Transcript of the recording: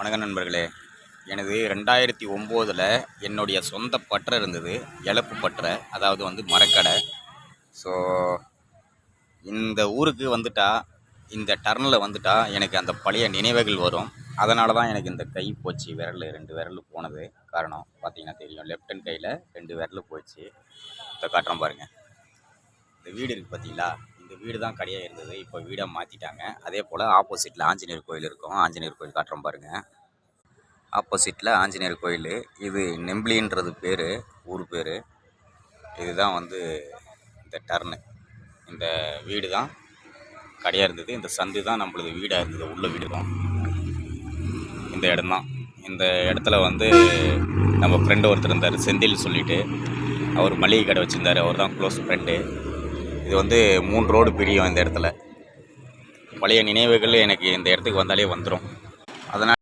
வணக்கம் நண்பர்களே. எனது 2009 என்னுடைய சொந்த பட்டறை இருந்தது. இழப்பு பட்டறை, அதாவது வந்து மரக்கடை. ஸோ இந்த ஊருக்கு வந்துட்டா, இந்த டர்னில் வந்துட்டா எனக்கு அந்த பழைய நினைவுகள் வரும். அதனால தான் எனக்கு இந்த கை போச்சு, விரல் 2 விரல் போனது காரணம் பார்த்தீங்கன்னா தெரியும். லெஃப்ட் ஹேண்ட் கையில் 2 விரல் போச்சு. இதை காட்டுறேன் பாருங்கள். இந்த வீடு இருக்குது பார்த்தீங்களா, இந்த வீடு தான் கடையாக இருந்தது. இப்போ வீடாக மாற்றிட்டாங்க. அதே போல் ஆப்போசிட்டில் ஆஞ்சநேயர் கோயில் இருக்கும். ஆஞ்சநேயர் கோயில் காட்டுறோம் பாருங்கள். ஆப்போசிட்டில் ஆஞ்சநேயர் கோயில். இது நெம்பிலின்றது பேர், ஊர் பேர். இதுதான் வந்து இந்த டர்னு. இந்த வீடு தான் கடையாக இருந்தது. இந்த சந்து தான் நம்மளது வீடாக இருந்தது. உள்ள வீடு தான் இந்த இடம்தான். இந்த இடத்துல வந்து நம்ம ஃப்ரெண்டு ஒருத்தர் இருந்தார், செந்தில் சொல்லிவிட்டு. அவர் மளிகை கடை வச்சுருந்தார். அவர் தான் க்ளோஸ் ஃப்ரெண்டு. இது வந்து 3 ரோடு பிரியும் இந்த இடத்துல. பழைய நினைவுகள் எனக்கு இந்த இடத்துக்கு வந்தாலே வந்துடும். அதனால்